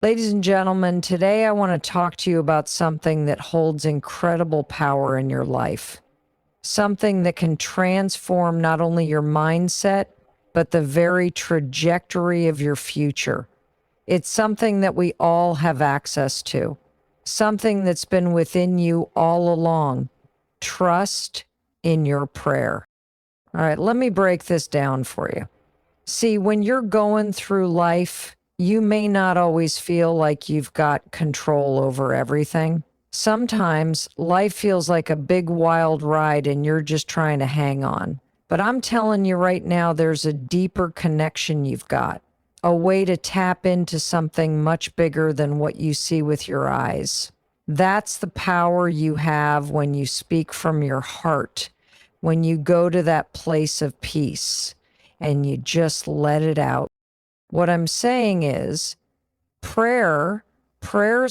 Ladies and gentlemen, today I want to talk to you about something that holds incredible power in your life. Something that can transform not only your mindset, but the very trajectory of your future. It's something that we all have access to, something that's been within you all along. Trust in your prayer. All right, let me break this down for you. See, when you're going through life, you may not always feel like you've got control over everything. Sometimes life feels like a big wild ride and you're just trying to hang on. But I'm telling you right now, there's a deeper connection you've got, a way to tap into something much bigger than what you see with your eyes. That's the power you have when you speak from your heart, when you go to that place of peace and you just let it out. What I'm saying is prayer's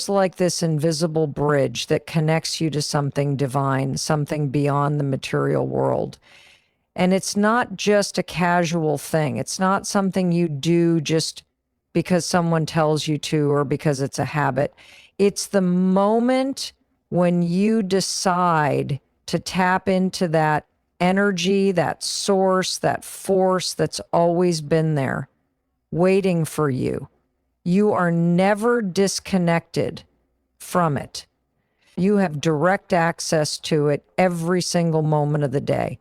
like this invisible bridge that connects you to something divine, something beyond the material world. And it's not just a casual thing. It's not something you do just because someone tells you to or because it's a habit. It's the moment when you decide to tap into that energy, that source, that force that's always been there, waiting for you. You are never disconnected from it. You have direct access to it every single moment of the day.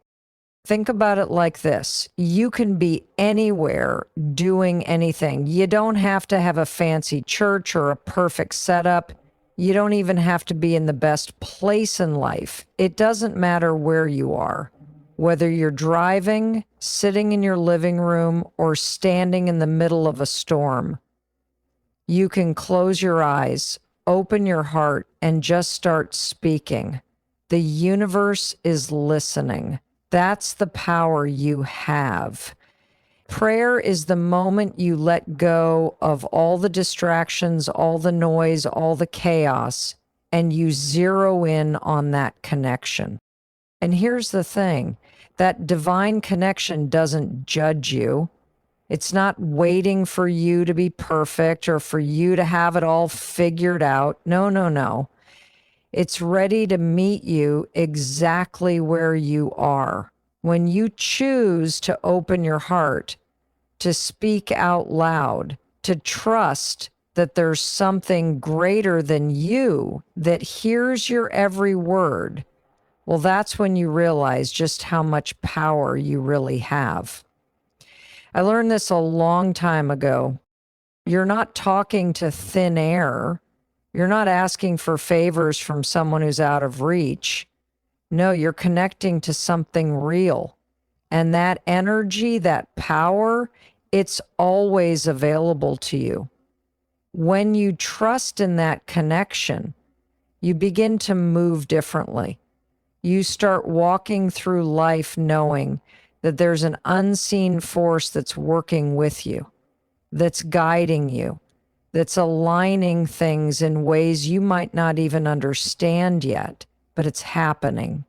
Think about it like this. You can be anywhere doing anything. You don't have to have a fancy church or a perfect setup. You don't even have to be in the best place in life. It doesn't matter where you are. Whether you're driving, sitting in your living room, or standing in the middle of a storm, you can close your eyes, open your heart, and just start speaking. The universe is listening. That's the power you have. Prayer is the moment you let go of all the distractions, all the noise, all the chaos, and you zero in on that connection. And here's the thing, that divine connection doesn't judge you. It's not waiting for you to be perfect or for you to have it all figured out. No, no, no. It's ready to meet you exactly where you are. When you choose to open your heart, to speak out loud, to trust that there's something greater than you that hears your every word, well, that's when you realize just how much power you really have. I learned this a long time ago. You're not talking to thin air. You're not asking for favors from someone who's out of reach. No, you're connecting to something real. And that energy, that power, it's always available to you. When you trust in that connection, you begin to move differently. You start walking through life knowing that there's an unseen force that's working with you, that's guiding you, that's aligning things in ways you might not even understand yet, but it's happening.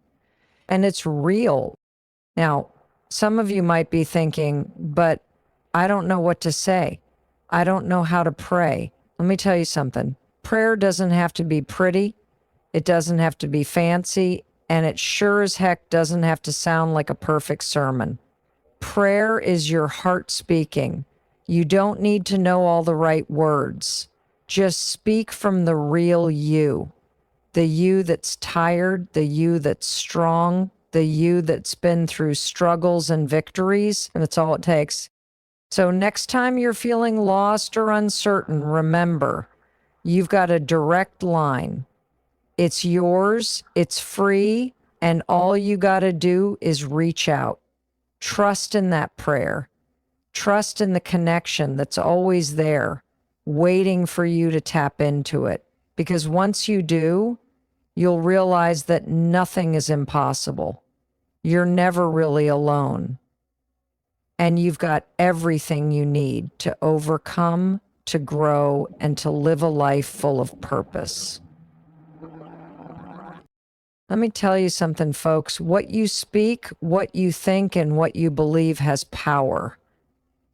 And it's real. Now, some of you might be thinking, but I don't know what to say. I don't know how to pray. Let me tell you something. Prayer doesn't have to be pretty. It doesn't have to be fancy. And it sure as heck doesn't have to sound like a perfect sermon. Prayer is your heart speaking. You don't need to know all the right words. Just speak from the real you. The you that's tired, the you that's strong, the you that's been through struggles and victories, and that's all it takes. So next time you're feeling lost or uncertain, remember, you've got a direct line. It's yours, it's free, and all you got to do is reach out. Trust in that prayer. Trust in the connection that's always there, waiting for you to tap into it. Because once you do, you'll realize that nothing is impossible. You're never really alone. And you've got everything you need to overcome, to grow, and to live a life full of purpose. Let me tell you something, folks. What you speak, what you think, and what you believe has power.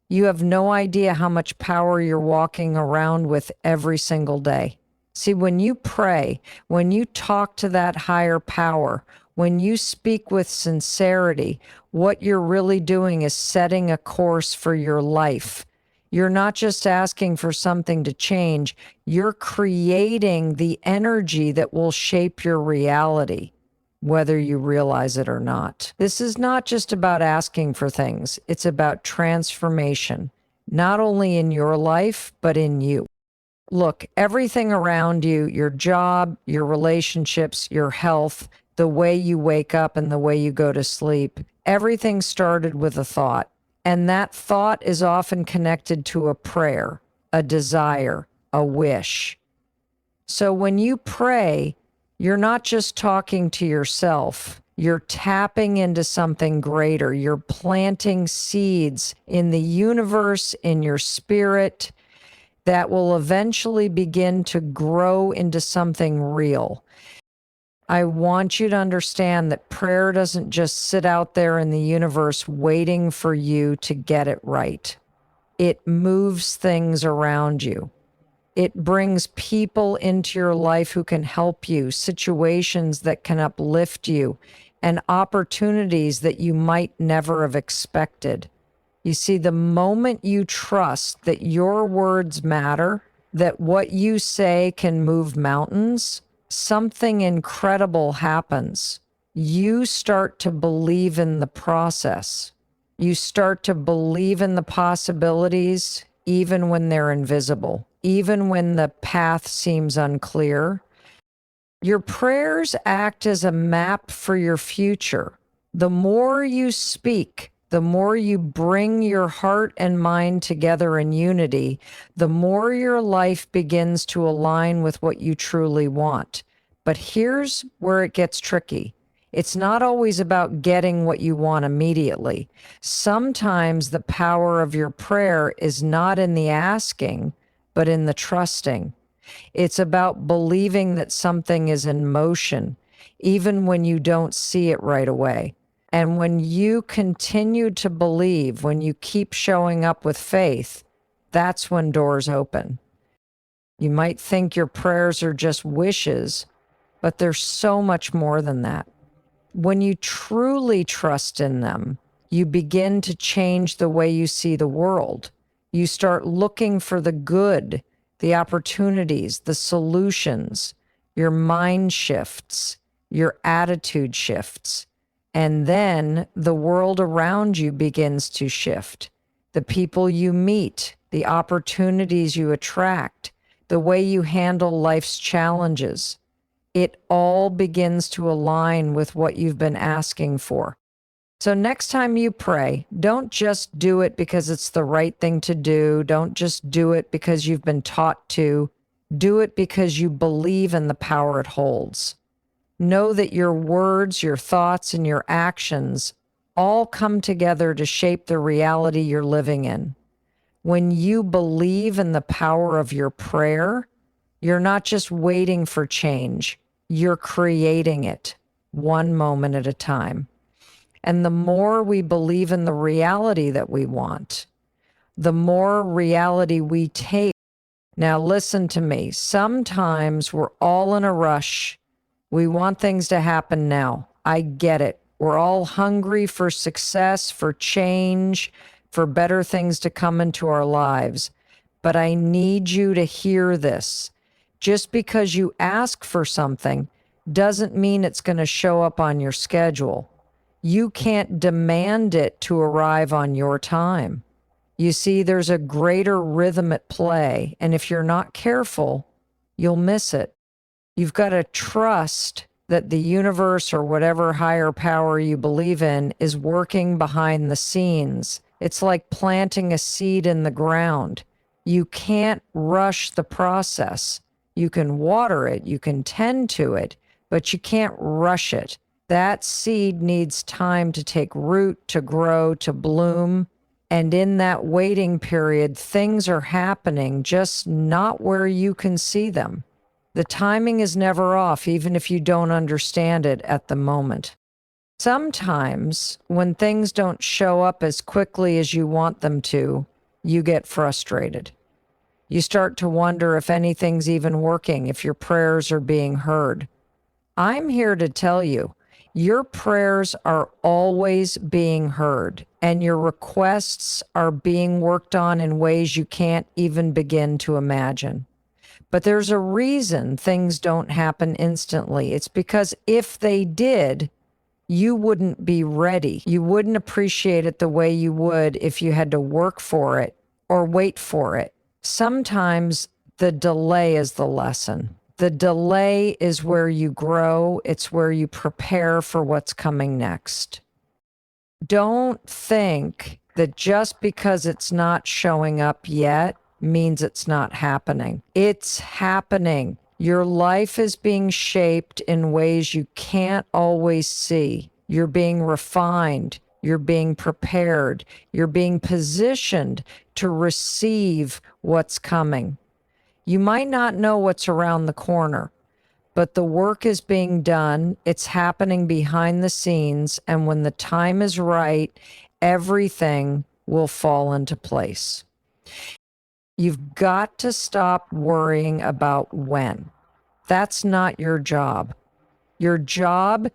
You have no idea how much power you're walking around with every single day. See, when you pray, when you talk to that higher power, when you speak with sincerity, what you're really doing is setting a course for your life. You're not just asking for something to change, you're creating the energy that will shape your reality, whether you realize it or not. This is not just about asking for things, it's about transformation, not only in your life, but in you. Look, everything around you, your job, your relationships, your health, the way you wake up and the way you go to sleep, everything started with a thought. And that thought is often connected to a prayer, a desire, a wish. So when you pray, you're not just talking to yourself. You're tapping into something greater. You're planting seeds in the universe, in your spirit, that will eventually begin to grow into something real. I want you to understand that prayer doesn't just sit out there in the universe waiting for you to get it right. It moves things around you. It brings people into your life who can help you, situations that can uplift you, and opportunities that you might never have expected. You see, the moment you trust that your words matter, that what you say can move mountains, something incredible happens. You start to believe in the process. You start to believe in the possibilities, even when they're invisible, even when the path seems unclear. Your prayers act as a map for your future. The more you speak, the more you bring your heart and mind together in unity, the more your life begins to align with what you truly want. But here's where it gets tricky. It's not always about getting what you want immediately. Sometimes the power of your prayer is not in the asking, but in the trusting. It's about believing that something is in motion, even when you don't see it right away. And when you continue to believe, when you keep showing up with faith, that's when doors open. You might think your prayers are just wishes, but there's so much more than that. When you truly trust in them, you begin to change the way you see the world. You start looking for the good, the opportunities, the solutions. Your mind shifts, your attitude shifts. And then the world around you begins to shift. The people you meet, the opportunities you attract, the way you handle life's challenges. It all begins to align with what you've been asking for. So next time you pray, don't just do it because it's the right thing to do. Don't just do it because you've been taught to. Do it because you believe in the power it holds. Know that your words, your thoughts, and your actions all come together to shape the reality you're living in. When you believe in the power of your prayer, you're not just waiting for change, you're creating it one moment at a time. And the more we believe in the reality that we want, the more reality we take. Now, listen to me. Sometimes we're all in a rush. We want things to happen now. I get it. We're all hungry for success, for change, for better things to come into our lives. But I need you to hear this. Just because you ask for something doesn't mean it's going to show up on your schedule. You can't demand it to arrive on your time. You see, there's a greater rhythm at play, and if you're not careful, you'll miss it. You've got to trust that the universe or whatever higher power you believe in is working behind the scenes. It's like planting a seed in the ground. You can't rush the process. You can water it, you can tend to it, but you can't rush it. That seed needs time to take root, to grow, to bloom. And in that waiting period, things are happening, just not where you can see them. The timing is never off, even if you don't understand it at the moment. Sometimes, when things don't show up as quickly as you want them to, you get frustrated. You start to wonder if anything's even working, if your prayers are being heard. I'm here to tell you, your prayers are always being heard, and your requests are being worked on in ways you can't even begin to imagine. But there's a reason things don't happen instantly. It's because if they did, you wouldn't be ready. You wouldn't appreciate it the way you would if you had to work for it or wait for it. Sometimes the delay is the lesson. The delay is where you grow. It's where you prepare for what's coming next. Don't think that just because it's not showing up yet means it's not happening. It's happening. Your life is being shaped in ways you can't always see. You're being refined. You're being prepared. You're being positioned to receive what's coming. You might not know what's around the corner, but the work is being done. It's happening behind the scenes. And when the time is right, everything will fall into place. You've got to stop worrying about when. That's not your job. Your job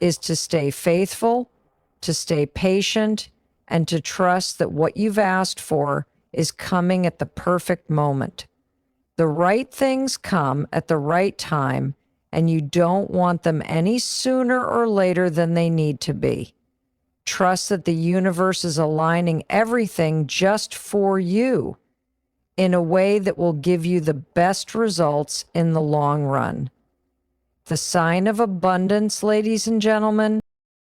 is to stay faithful, to stay patient, and to trust that what you've asked for is coming at the perfect moment. The right things come at the right time, and you don't want them any sooner or later than they need to be. Trust that the universe is aligning everything just for you in a way that will give you the best results in the long run. The sign of abundance, ladies and gentlemen.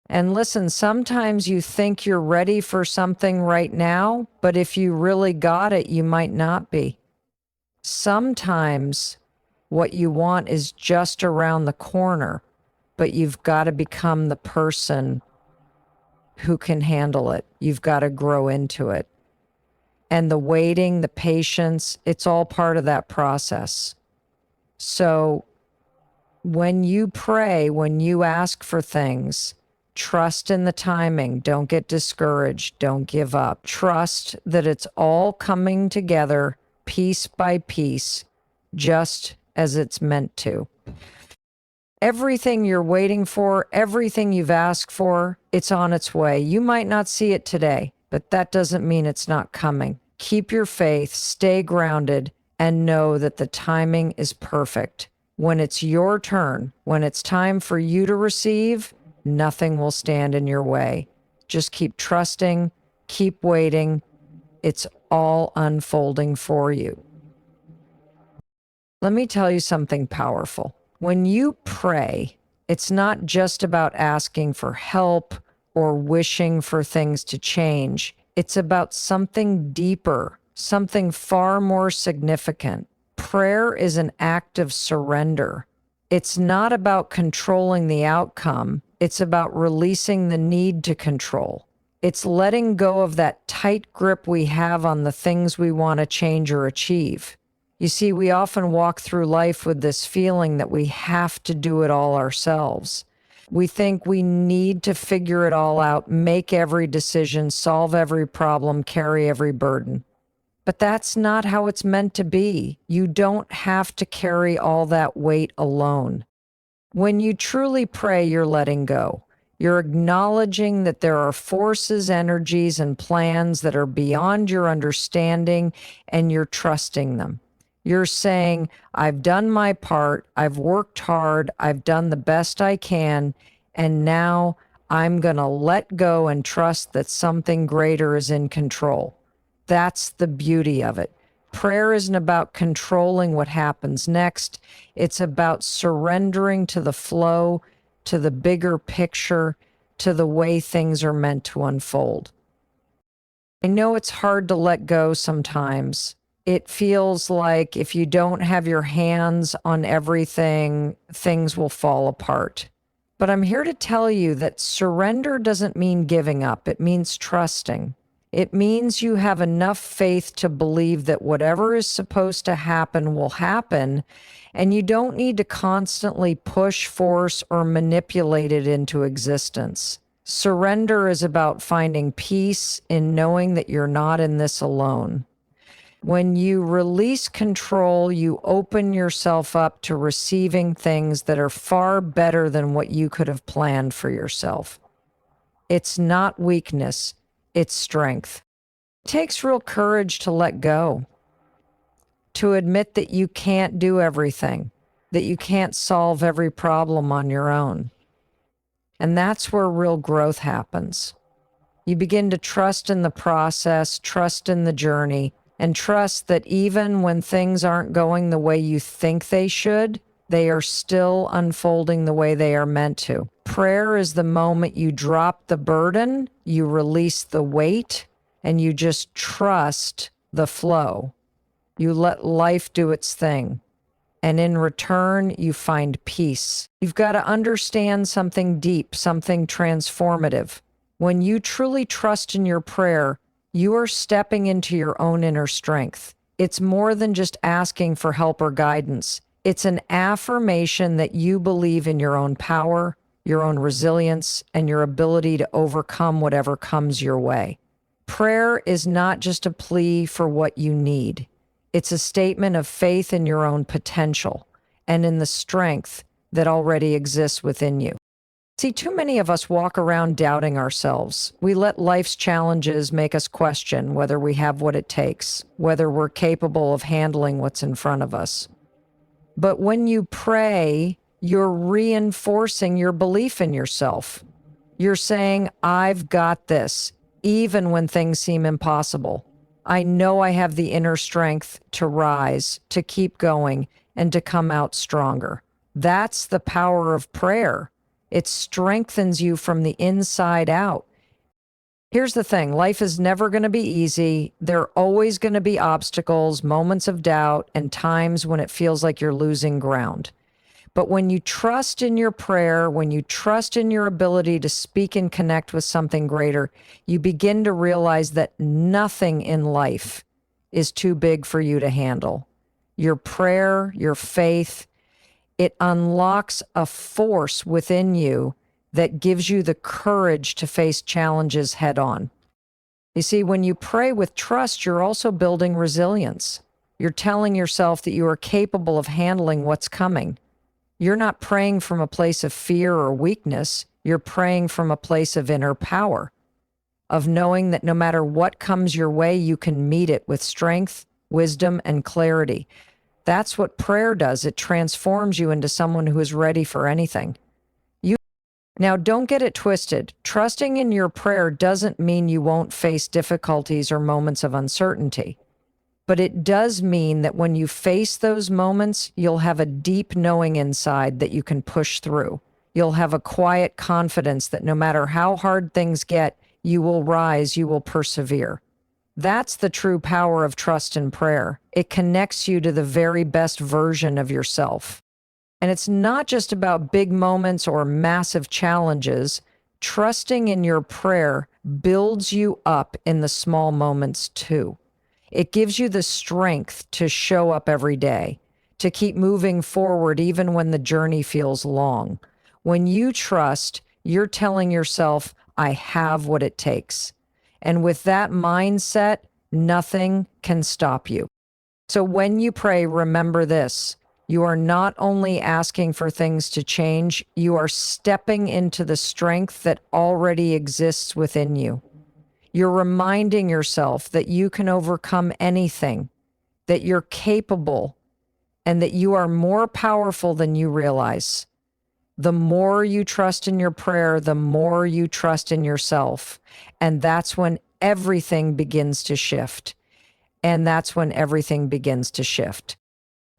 And listen, sometimes you think you're ready for something right now, but if you really got it, you might not be. Sometimes what you want is just around the corner, but you've got to become the person who can handle it. You've got to grow into it. And the waiting, the patience, it's all part of that process. So when you pray, when you ask for things, trust in the timing. Don't get discouraged. Don't give up. Trust that it's all coming together piece by piece, just as it's meant to. Everything you're waiting for, everything you've asked for, it's on its way. You might not see it today, but that doesn't mean it's not coming. Keep your faith, stay grounded, and know that the timing is perfect. When it's your turn, when it's time for you to receive, nothing will stand in your way. Just keep trusting, keep waiting. It's all unfolding for you. Let me tell you something powerful. When you pray, it's not just about asking for help or wishing for things to change. It's about something deeper, something far more significant. Prayer is an act of surrender. It's not about controlling the outcome. It's about releasing the need to control. It's letting go of that tight grip we have on the things we want to change or achieve. You see, we often walk through life with this feeling that we have to do it all ourselves. We think we need to figure it all out, make every decision, solve every problem, carry every burden. But that's not how it's meant to be. You don't have to carry all that weight alone. When you truly pray, you're letting go. You're acknowledging that there are forces, energies, and plans that are beyond your understanding, and you're trusting them. You're saying, I've done my part, I've worked hard, I've done the best I can, and now I'm going to let go and trust that something greater is in control. That's the beauty of it. Prayer isn't about controlling what happens next. It's about surrendering to the flow, to the bigger picture, to the way things are meant to unfold. I know it's hard to let go sometimes. It feels like if you don't have your hands on everything, things will fall apart. But I'm here to tell you that surrender doesn't mean giving up. It means trusting. It means you have enough faith to believe that whatever is supposed to happen will happen, and you don't need to constantly push, force, or manipulate it into existence. Surrender is about finding peace in knowing that you're not in this alone. When you release control, you open yourself up to receiving things that are far better than what you could have planned for yourself. It's not weakness, it's strength. It takes real courage to let go, to admit that you can't do everything, that you can't solve every problem on your own. And that's where real growth happens. You begin to trust in the process, trust in the journey, and trust that even when things aren't going the way you think they should, they are still unfolding the way they are meant to. Prayer is the moment you drop the burden, you release the weight, and you just trust the flow. You let life do its thing. And in return, you find peace. You've got to understand something deep, something transformative. When you truly trust in your prayer, you are stepping into your own inner strength. It's more than just asking for help or guidance. It's an affirmation that you believe in your own power, your own resilience, and your ability to overcome whatever comes your way. Prayer is not just a plea for what you need. It's a statement of faith in your own potential and in the strength that already exists within you. See, too many of us walk around doubting ourselves. We let life's challenges make us question whether we have what it takes, whether we're capable of handling what's in front of us. But when you pray, you're reinforcing your belief in yourself. You're saying, I've got this, even when things seem impossible. I know I have the inner strength to rise, to keep going, and to come out stronger. That's the power of prayer. It strengthens you from the inside out. Here's the thing, life is never going to be easy. There are always going to be obstacles, moments of doubt, and times when it feels like you're losing ground. But when you trust in your prayer, when you trust in your ability to speak and connect with something greater, you begin to realize that nothing in life is too big for you to handle. Your prayer, your faith, it unlocks a force within you that gives you the courage to face challenges head on. You see, when you pray with trust, you're also building resilience. You're telling yourself that you are capable of handling what's coming. You're not praying from a place of fear or weakness. You're praying from a place of inner power, of knowing that no matter what comes your way, you can meet it with strength, wisdom, and clarity. That's what prayer does. It transforms you into someone who is ready for anything. Now, don't get it twisted. Trusting in your prayer doesn't mean you won't face difficulties or moments of uncertainty. But it does mean that when you face those moments, you'll have a deep knowing inside that you can push through. You'll have a quiet confidence that no matter how hard things get, you will rise, you will persevere. That's the true power of trust and prayer. It connects you to the very best version of yourself. And it's not just about big moments or massive challenges. Trusting in your prayer builds you up in the small moments too. It gives you the strength to show up every day, to keep moving forward even when the journey feels long. When you trust, you're telling yourself, I have what it takes. And with that mindset, nothing can stop you. So when you pray, remember this. You are not only asking for things to change, you are stepping into the strength that already exists within you. You're reminding yourself that you can overcome anything, that you're capable, and that you are more powerful than you realize. The more you trust in your prayer, the more you trust in yourself. And that's when everything begins to shift. And that's when everything begins to shift.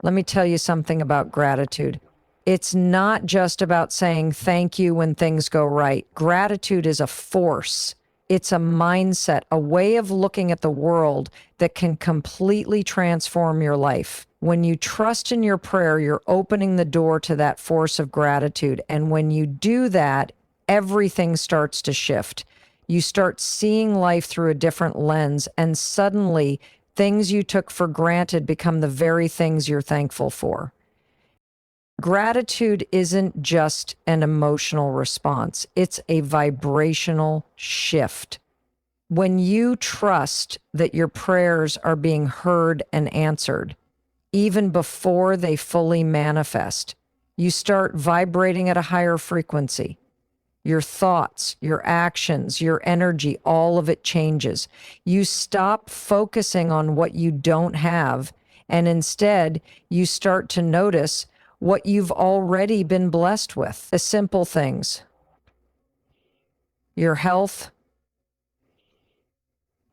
Let me tell you something about gratitude. It's not just about saying thank you when things go right. Gratitude is a force. It's a mindset, a way of looking at the world that can completely transform your life. When you trust in your prayer, you're opening the door to that force of gratitude. And when you do that, everything starts to shift. You start seeing life through a different lens, and suddenly things you took for granted become the very things you're thankful for. Gratitude isn't just an emotional response, it's a vibrational shift. When you trust that your prayers are being heard and answered, even before they fully manifest, you start vibrating at a higher frequency. Your thoughts, your actions, your energy, all of it changes. You stop focusing on what you don't have, and instead, you start to notice what you've already been blessed with. The simple things: your health,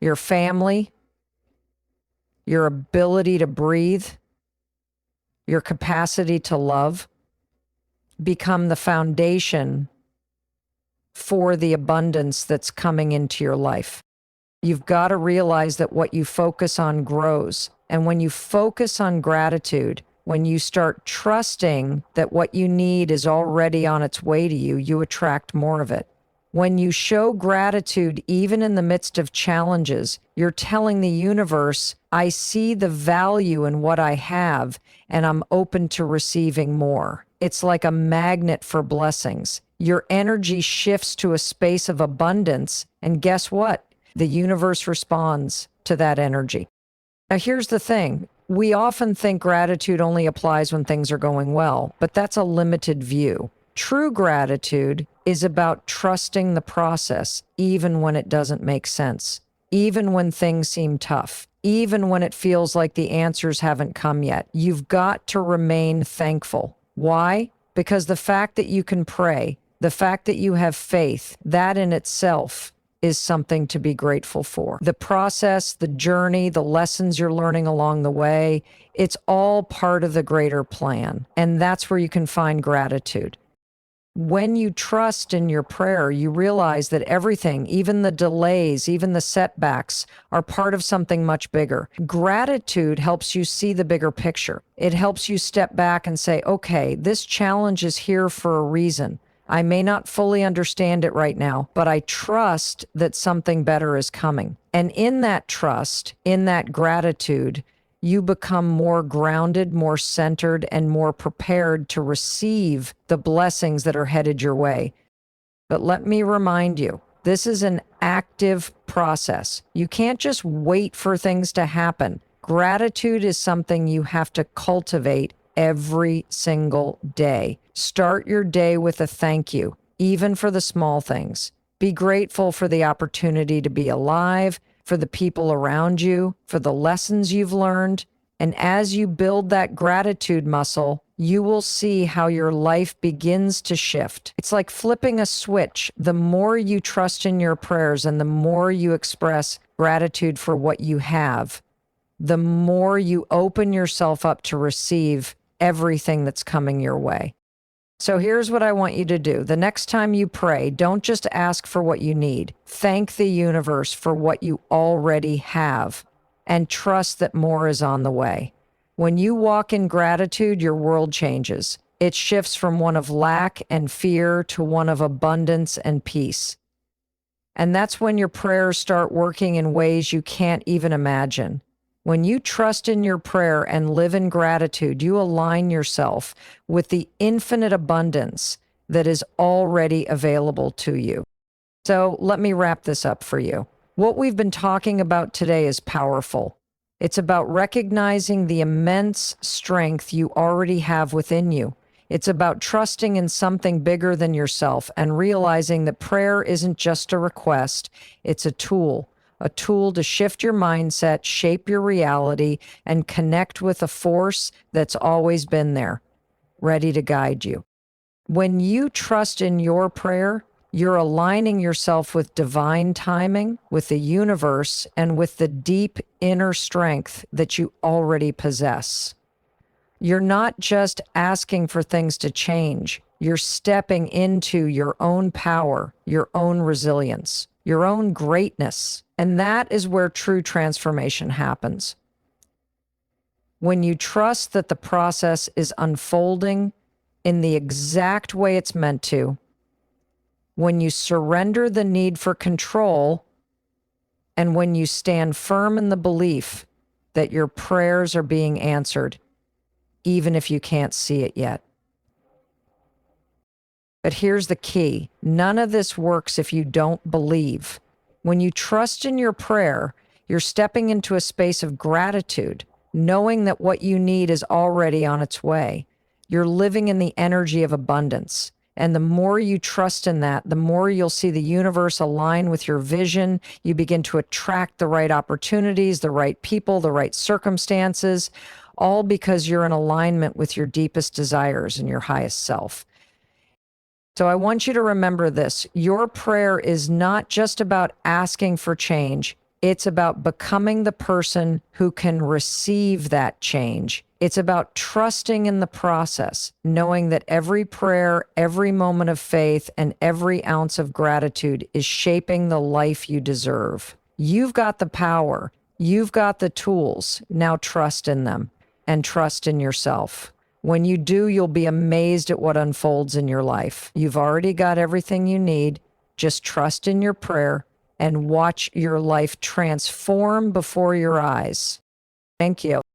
your family, your ability to breathe, your capacity to love become the foundation for the abundance that's coming into your life. You've got to realize that what you focus on grows. And when you focus on gratitude, when you start trusting that what you need is already on its way to you, you attract more of it. When you show gratitude, even in the midst of challenges, you're telling the universe, I see the value in what I have, and I'm open to receiving more. It's like a magnet for blessings. Your energy shifts to a space of abundance, and guess what? The universe responds to that energy. Now, here's the thing. We often think gratitude only applies when things are going well, but that's a limited view. True gratitude is about trusting the process, even when it doesn't make sense, even when things seem tough, even when it feels like the answers haven't come yet. You've got to remain thankful. Why? Because the fact that you can pray, the fact that you have faith, that in itself is something to be grateful for. The process, the journey, the lessons you're learning along the way, it's all part of the greater plan. And that's where you can find gratitude. When you trust in your prayer, you realize that everything, even the delays, even the setbacks, are part of something much bigger. Gratitude helps you see the bigger picture. It helps you step back and say, okay, this challenge is here for a reason. I may not fully understand it right now, but I trust that something better is coming. And in that trust, in that gratitude, you become more grounded, more centered, and more prepared to receive the blessings that are headed your way. But let me remind you, this is an active process. You can't just wait for things to happen. Gratitude is something you have to cultivate every single day. Start your day with a thank you, even for the small things. Be grateful for the opportunity to be alive, for the people around you, for the lessons you've learned. And as you build that gratitude muscle, you will see how your life begins to shift. It's like flipping a switch. The more you trust in your prayers and the more you express gratitude for what you have, the more you open yourself up to receive everything that's coming your way. So here's what I want you to do. The next time you pray, don't just ask for what you need. Thank the universe for what you already have and trust that more is on the way. When you walk in gratitude, your world changes. It shifts from one of lack and fear to one of abundance and peace. And that's when your prayers start working in ways you can't even imagine. When you trust in your prayer and live in gratitude, you align yourself with the infinite abundance that is already available to you. So let me wrap this up for you. What we've been talking about today is powerful. It's about recognizing the immense strength you already have within you. It's about trusting in something bigger than yourself and realizing that prayer isn't just a request, it's a tool to shift your mindset, shape your reality, and connect with a force that's always been there, ready to guide you. When you trust in your prayer, you're aligning yourself with divine timing, with the universe, and with the deep inner strength that you already possess. You're not just asking for things to change. You're stepping into your own power, your own resilience, your own greatness. And that is where true transformation happens. When you trust that the process is unfolding in the exact way it's meant to, when you surrender the need for control, and when you stand firm in the belief that your prayers are being answered, even if you can't see it yet. But here's the key. None of this works if you don't believe. When you trust in your prayer, you're stepping into a space of gratitude, knowing that what you need is already on its way. You're living in the energy of abundance. And the more you trust in that, the more you'll see the universe align with your vision. You begin to attract the right opportunities, the right people, the right circumstances, all because you're in alignment with your deepest desires and your highest self. So I want you to remember this. Your prayer is not just about asking for change. It's about becoming the person who can receive that change. It's about trusting in the process, knowing that every prayer, every moment of faith, and every ounce of gratitude is shaping the life you deserve. You've got the power. You've got the tools. Now trust in them and trust in yourself. When you do, you'll be amazed at what unfolds in your life. You've already got everything you need. Just trust in your prayer and watch your life transform before your eyes. Thank you.